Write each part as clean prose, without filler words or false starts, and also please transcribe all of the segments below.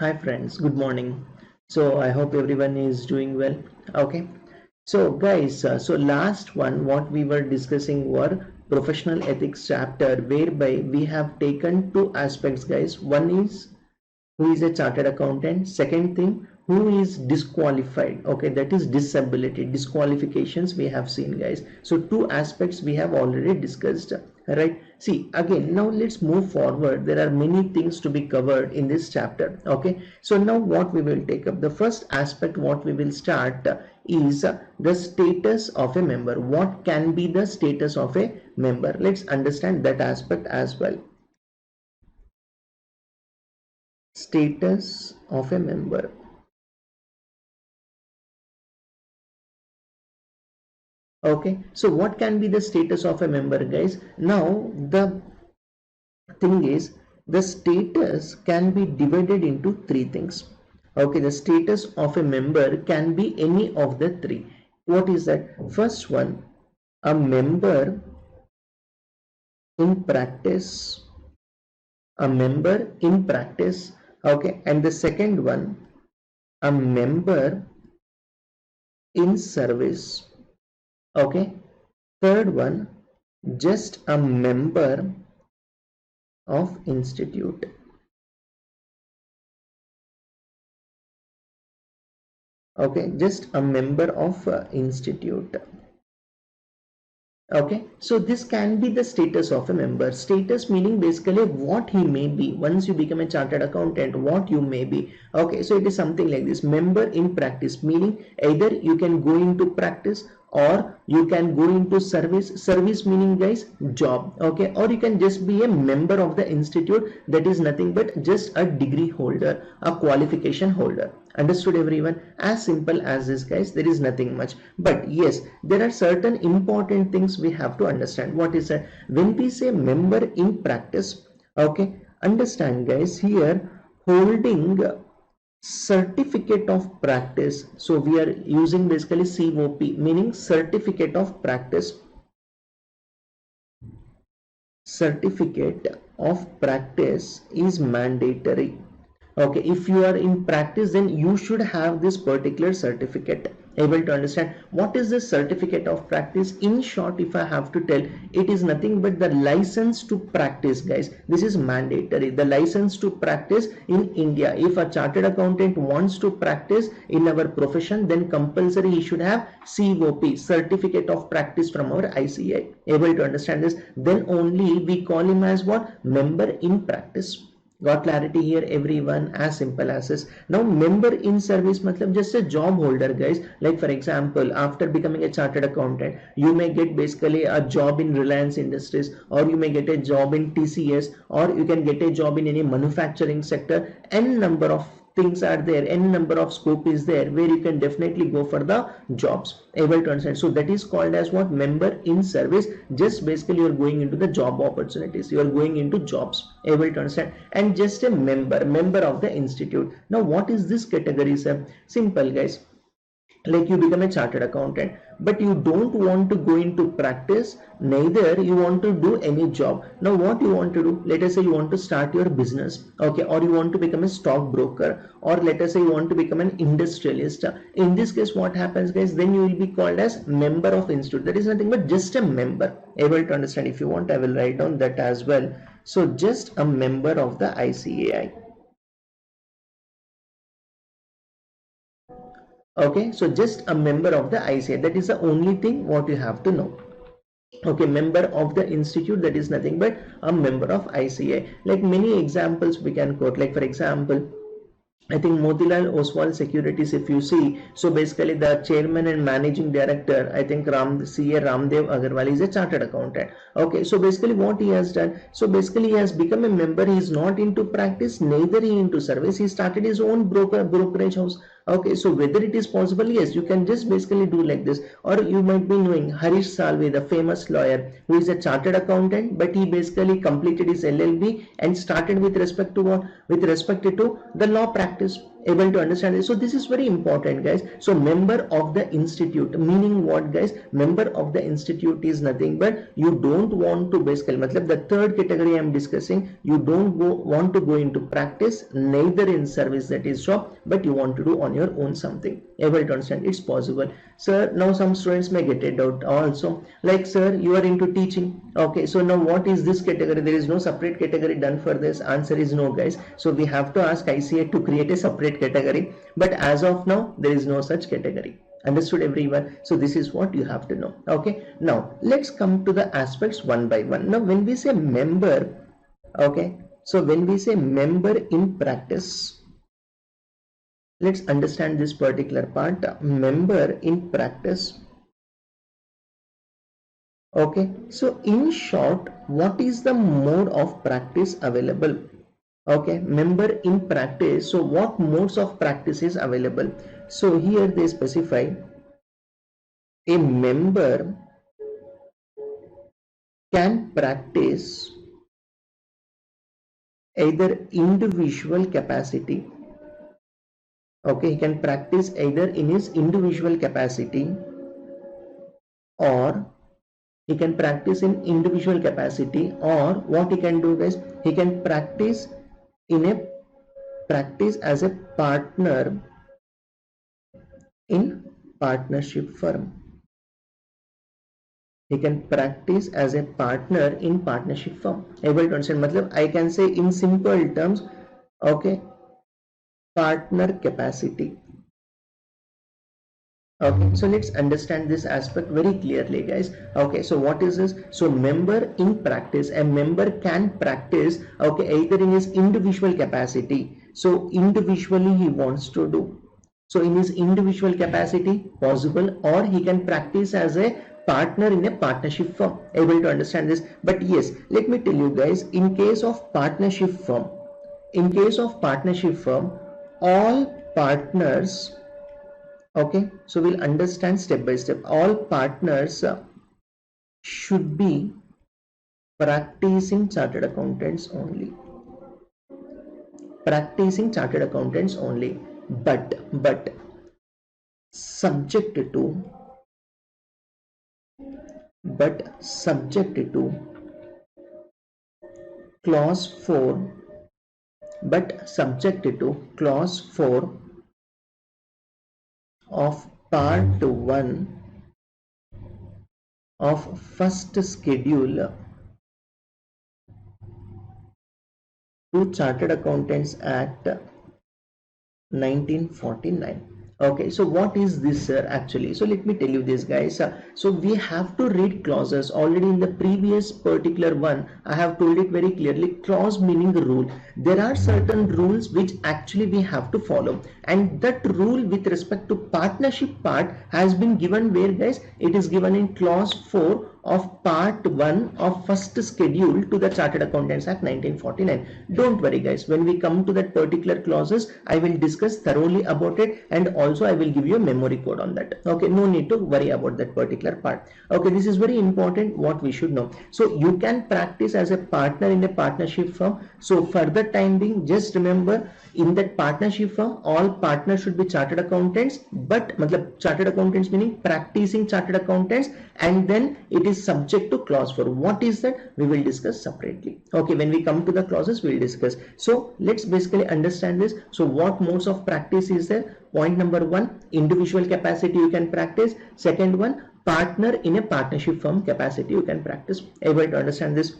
Hi friends, good morning. So I hope everyone is doing well. Okay. So guys, so last one what we were discussing were professional ethics chapter, whereby we have taken two aspects guys. One is who is a chartered accountant. Second thing, who is disqualified. Okay, that is disability, disqualifications we have seen guys. So two aspects we have already discussed, right? See again, now let's move forward. There are many things to be covered in this chapter. Okay, so now what we will take up, the first aspect what we will start is the status of a member. What can be the status of a member? Let's understand that aspect as well. Status of a member. Okay, so what can be the status of a member guys? Now the thing is, the status can be divided into three things. Okay, the status of a member can be any of the three. What is that? First one, a member in practice, a member in practice. Okay, and the second one, a member in service. Okay, third one, just a member of institute. Okay, just a member of institute. Okay, so this can be the status of a member. Status meaning basically what he may be once you become a chartered accountant, what you may be. Okay, so it is something like this: member in practice, meaning either you can go into practice or you can go into service meaning guys job. Okay, or you can just be a member of the institute, that is nothing but just a degree holder, a qualification holder. Understood everyone? As simple as this guys, there is nothing much. But yes, there are certain important things we have to understand. What is that? When we say member in practice, okay, understand guys, here holding certificate of practice. So we are using basically COP, meaning certificate of practice. Certificate of practice is mandatory. Okay, if you are in practice, then you should have this particular certificate. Able to understand what is the certificate of practice? In short, if I have to tell, it is nothing but the license to practice guys. This is mandatory, the license to practice in India. If a chartered accountant wants to practice in our profession, then compulsory he should have COP, certificate of practice, from our ICAI. Able to understand this? Then only we call him as what? Member in practice. Got clarity here everyone? As simple as this. Now member in service matlab just a job holder guys. Like for example, after becoming a chartered accountant, you may get basically a job in Reliance Industries, or you may get a job in TCS, or you can get a job in any manufacturing sector. N number of things are there, n number of scope is there where you can definitely go for the jobs. Able to understand? So that is called as what? Member in service. Just basically you are going into the job opportunities, you are going into jobs. Able to understand? And just a member of the institute. Now what is this category sir? Simple guys, like you become a chartered accountant, but you don't want to go into practice, neither you want to do any job. Now what you want to do? Let us say you want to start your business, okay, or you want to become a stock broker, or let us say you want to become an industrialist. In this case what happens guys? Then you will be called as member of institute. That is nothing but just a member. Able to understand? If you want, I will write down that as well. So just a member of the ICAI. Okay, so just a member of the ICAI. That is the only thing what you have to know. Okay, member of the institute, that is nothing but a member of ICAI. Like many examples we can quote. Like for example, I think Motilal Oswal Securities, if you see, so basically the chairman and managing director, I think CA Ramdev Agarwal is a chartered accountant. Okay, so basically what he has done, so basically he has become a member. He is not into practice, neither he into service. He started his own brokerage house. Okay, so whether it is possible, yes, you can just basically do like this. Or you might be knowing Harish Salve, the famous lawyer, who is a chartered accountant, but he basically completed his LLB and started with respect to what? With respect to the law practice. Able to understand this? So this is very important, guys. So member of the institute, meaning what, guys? Member of the institute is nothing but you don't want to basically, matlab the third category I am discussing, you don't want to go into practice, neither in service, that is job, but you want to do on your own something. Able to understand? It's possible. Sir, now some students may get it out also, like, sir, you are into teaching. Okay, so now what is this category? There is no separate category done for this. Answer is no, guys. So we have to ask ICA to create a separate category, but as of now there is no such category. Understood, everyone? So this is what you have to know. Okay, now let's come to the aspects one by one. Now when we say member, okay, so when we say member in practice, let's understand this particular part. Member in practice. Okay, so in short, what is the mode of practice available? Okay, member in practice. So what modes of practice is available? So here they specify a member can practice either individual capacity. Okay, he can practice either in his individual capacity, or he can practice in individual capacity, or what he can do is he can practice in a practice as a partner in partnership firm. He can practice as a partner in partnership firm. Able to understand? Matlab, I can say in simple terms, okay, partner capacity. Okay, so let's understand this aspect very clearly, guys. Okay, so what is this? So member in practice, a member can practice, okay, either in his individual capacity. So individually he wants to do. So in his individual capacity possible, or he can practice as a partner in a partnership firm. Able to understand this? But yes, let me tell you guys, in case of partnership firm, all partners, okay, so we'll understand step by step. All partners should be practicing chartered accountants only. Practicing chartered accountants only. But subject to clause 4, but subject to clause 4 of part 1 of first schedule to Chartered Accountants Act 1949. Okay, so what is this, sir, actually? So let me tell you this, guys. So we have to read clauses. Already in the previous particular one, I have told it very clearly. Clause meaning rule. There are certain rules which actually we have to follow, and that rule with respect to partnership part has been given where, guys? It is given in clause 4 of part 1 of first schedule to the Chartered Accountants Act 1949. Don't worry, guys, when we come to that particular clauses, I will discuss thoroughly about it, and also I will give you a memory code on that. Okay, no need to worry about that particular part. Okay, this is very important what we should know. So you can practice as a partner in a partnership firm. So for the time being, just remember, in that partnership firm all partners should be chartered accountants, but matlab chartered accountants meaning practicing chartered accountants, and then it is subject to clause 4. What is that? We will discuss separately. Okay, when we come to the clauses we will discuss. So let's basically understand this. So what modes of practice is there? Point number 1, individual capacity you can practice. Second one, partner in a partnership firm capacity you can practice. Able to understand this?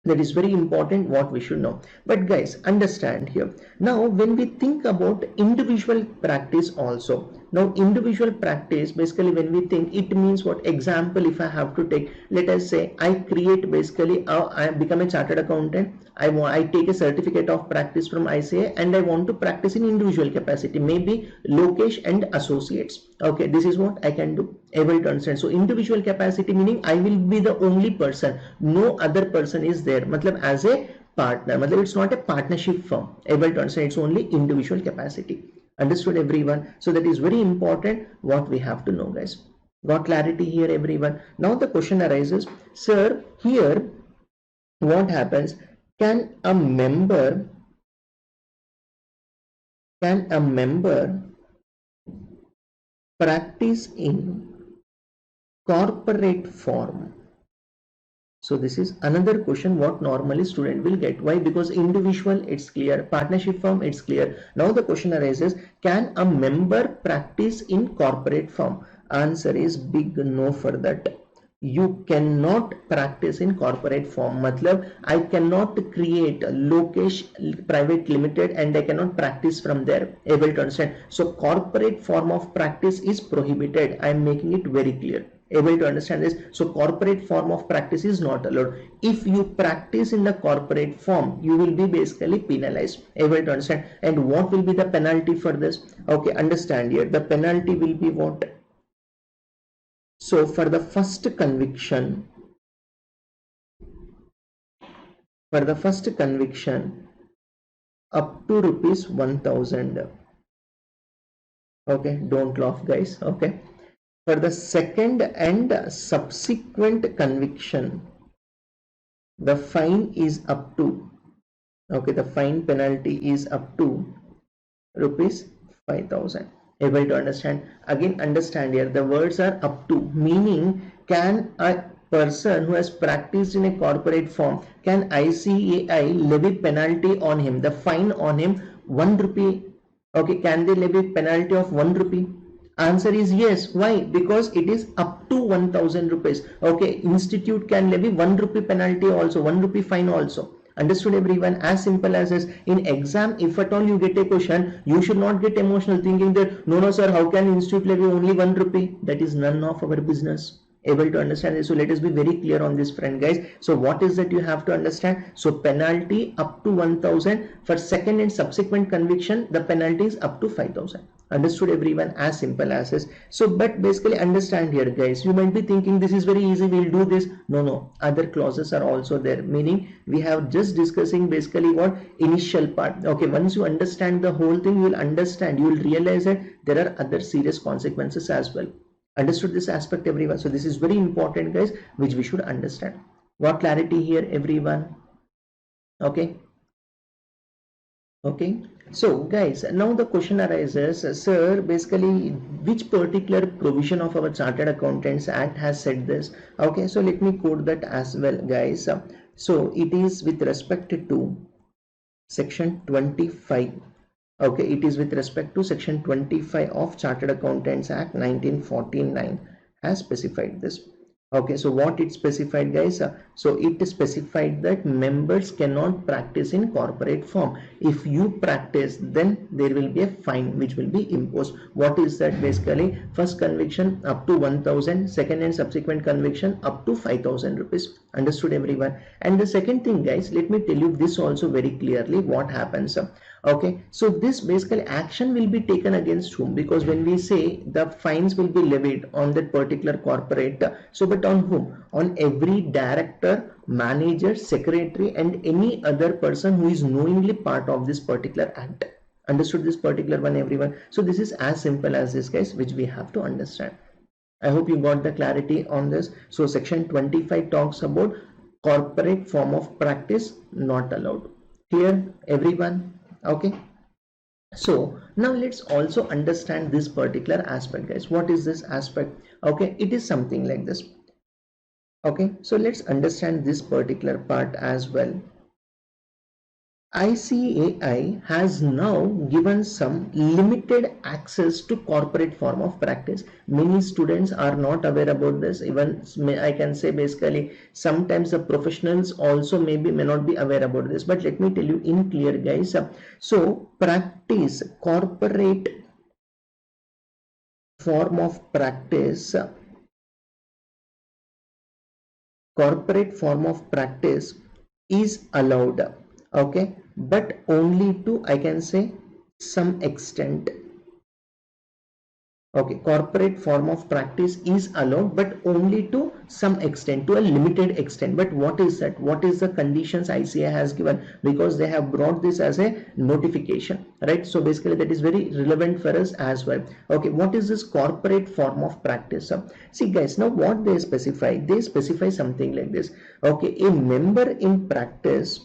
That is very important what we should know. But guys, understand here, now when we think about individual practice also, now individual practice, basically when we think, it means what? Example, if I have to take, let us say I create basically I become a chartered accountant. I take a certificate of practice from ICA and I want to practice in individual capacity, maybe Lokesh and associates. Okay, this is what I can do. Able to understand? So individual capacity meaning I will be the only person, no other person is there, matlab as a partner, matlab it's not a partnership firm. Able to understand? It's only individual capacity. Understood, everyone? So that is very important what we have to know, guys. Got clarity here, everyone? Now the question arises, sir, here what happens? Can a member can a member practice in corporate form? So this is another question what normally student will get. Why? Because individual it's clear, partnership firm it's clear. Now the question arises, can a member practice in corporate firm? Answer is big no for that. You cannot practice in corporate form. Matlab, I cannot create a Lokesh private limited and I cannot practice from there. Able to understand? So corporate form of practice is prohibited. I am making it very clear. Able to understand this? So corporate form of practice is not allowed. If you practice in the corporate form, you will be basically penalized. Able to understand? And what will be the penalty for this? Okay, understand here. The penalty will be what? So for the first conviction, up to rupees 1000. Okay, don't laugh guys. Okay, for the second and subsequent conviction, the fine is up to, okay, the fine penalty is up to rupees 5000. Able to understand? Again understand here, the words are up to, meaning can a person who has practiced in a corporate firm, can ICAI levy penalty on him, the fine on him 1 rupee? Okay, can they levy penalty of 1 rupee? Answer is yes. Why? Because it is up to 1000 rupees. Okay, institute can levy 1 rupee penalty also, 1 rupee fine also. Understood everyone? As simple as this. In exam, if at all you get a question, you should not get emotional thinking that no sir, how can institute levy only 1 rupee? That is none of our business. Able to understand this? So let us be very clear on this friend guys. So what is that you have to understand? So penalty up to 1000. For second and subsequent conviction, the penalty is up to 5000. Understood everyone? As simple as this. So but basically understand here guys, you might be thinking this is very easy, we'll do this. No, other clauses are also there, meaning we have just discussing basically what initial part. Okay, once you understand the whole thing, you will understand, you will realize that there are other serious consequences as well. Understood this aspect everyone? So this is very important guys, which we should understand. Got clarity here everyone? Okay. Okay, so guys, now the question arises, sir, basically which particular provision of our Chartered Accountants Act has said this? Okay, so let me quote that as well guys. So it is with respect to section 25. Okay, it is with respect to section 25 of Chartered Accountants Act 1949 has specified this. Okay, so what it specified guys? So it specified that members cannot practice in corporate form. If you practice, then there will be a fine which will be imposed. What is that? Basically first conviction up to 1000, second and subsequent conviction up to 5000 rupees. Understood everyone? And the second thing guys, let me tell you this also very clearly what happens. Okay, so this basically action will be taken against whom? Because when we say the fines will be levied on that particular corporate, so but on whom? On every director, manager, secretary and any other person who is knowingly part of this particular act. Understood this particular one everyone? So this is as simple as this guys, which we have to understand. I hope you got the clarity on this. So section 25 talks about corporate form of practice not allowed. Clear everyone? Okay, so now let's also understand this particular aspect guys. What is this aspect? Okay, it is something like this. Okay, so let's understand this particular part as well. ICAI has now given some limited access to corporate form of practice. Many students are not aware about this. Even I can say basically sometimes the professionals also may not be aware about this. But let me tell you in clear guys. So practice, corporate form of practice, is allowed. Okay, but only to, I can say, some extent. Okay, corporate form of practice is allowed but only to some extent, to a limited extent. But what is that? What is the conditions ICAI has given? Because they have brought this as a notification, right? So basically that is very relevant for us as well. Okay, what is this corporate form of practice? See guys, now what they specify something like this. Okay, a member in practice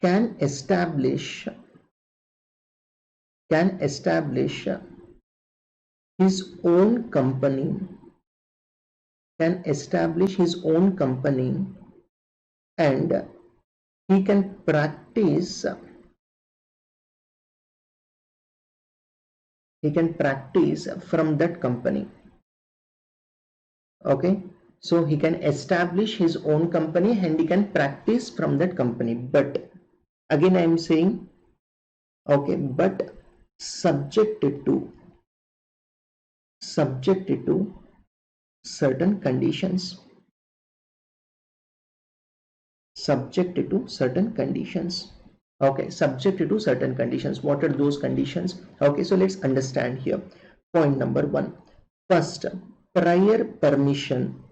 can establish his own company, and he can practice from that company. Okay, so he can establish his own company and he can practice from that company. But again I am saying, okay, but subjected to certain conditions. Subjected to certain conditions. Okay, subjected to certain conditions. What are those conditions? Okay, so let's understand here. Point number 1. First, prior permission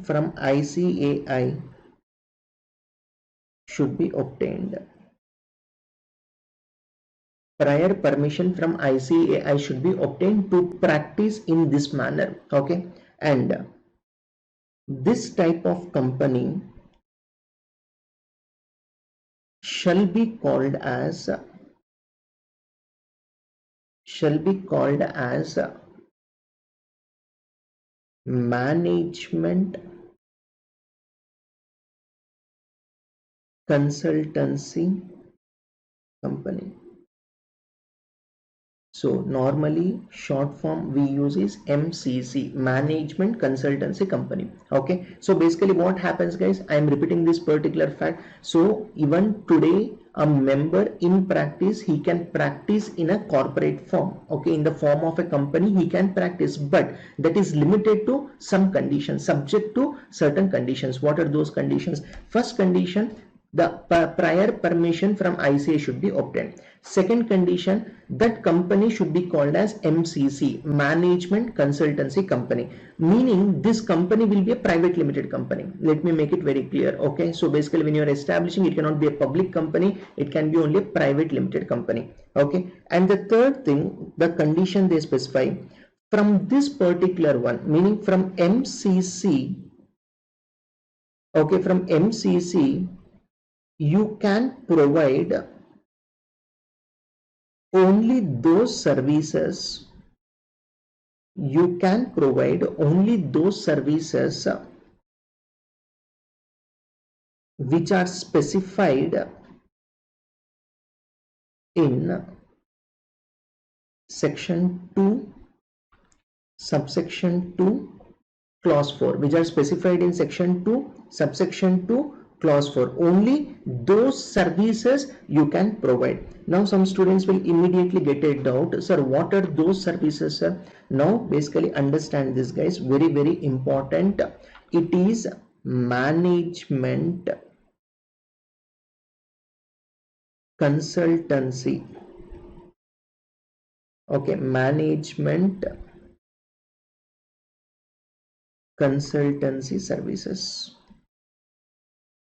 from ICAI should be obtained. Prior permission from ICAI should be obtained to practice in this manner. Okay, and this type of company shall be called as management consultancy company. So normally short form we use is MCC, management consultancy company. Okay, so basically what happens, guys, I am repeating this particular fact. So even today a member in practice, he can practice in a corporate form. Okay, in the form of a company he can practice, but that is limited to some conditions, subject to certain conditions. What are those conditions? First condition, the prior permission from ICAI should be obtained. Second condition, that company should be called as MCC, management consultancy company, meaning this company will be a private limited company. Let me make it very clear. Okay, so basically when you are establishing, it cannot be a public company, it can be only a private limited company. Okay, and the third thing, the condition they specify, from this particular one, meaning from MCC, okay, from MCC you can provide only those services, which are specified in section 2 subsection 2 clause 4, which are specified in section 2 subsection 2 clause 4. Only those services you can provide. Now some students will immediately get a doubt, sir, what are those services, sir? Now basically understand this, guys, very very important. It is management consultancy. Okay, management consultancy services.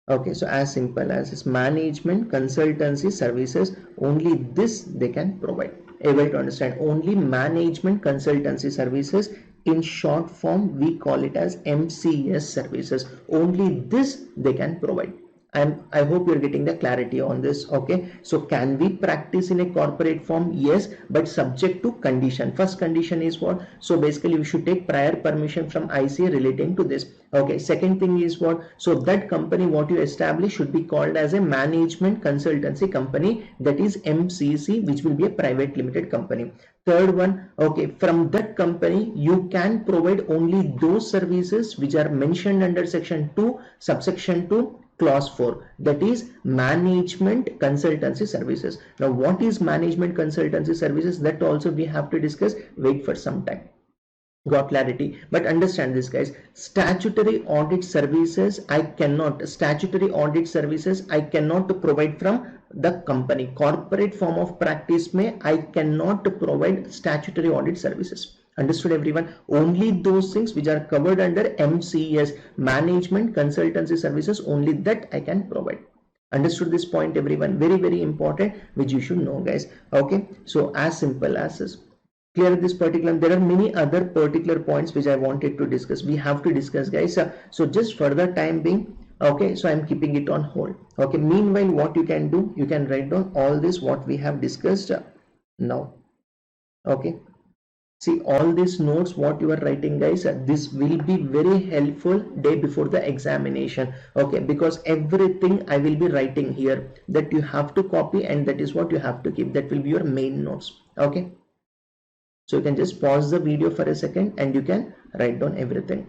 Okay, so as simple as this, management consultancy services, only this they can provide. Able to understand? Only management consultancy services, in short form we call it as MCS services, only this they can provide. I hope you're getting the clarity on this. Okay, so can we practice in a corporate form? Yes, but subject to condition. First condition is what? So basically we should take prior permission from ICAI relating to this. Okay, second thing is what? So that company what you establish should be called as a management consultancy company, that is MCC, which will be a private limited company. Third one, okay, from that company you can provide only those services which are mentioned under section 2 subsection 2 clause 4, that is management consultancy services. Now what is management consultancy services? That also we have to discuss. Wait for some time. Got clarity? But understand this, guys, statutory audit services I cannot provide from the company. Corporate form of practice may I cannot provide statutory audit services. Understood, everyone? Only those things which are covered under MCS, management consultancy services, only that I can provide. Understood this point, everyone? Very very important, which you should know, guys. Okay, so as simple as this. clear this particular. There are many other particular points which I wanted to discuss. We have to discuss, guys. So just for the time being, okay, so I'm keeping it on hold. Okay, meanwhile what you can do, you can write down all this what we have discussed now. Okay, see all these notes what you are writing, guys, this will be very helpful day before the examination. Okay, because everything I will be writing here, that you have to copy, and that is what you have to keep. That will be your main notes. Okay, so you can just pause the video for a second and you can write down everything.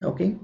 Okay,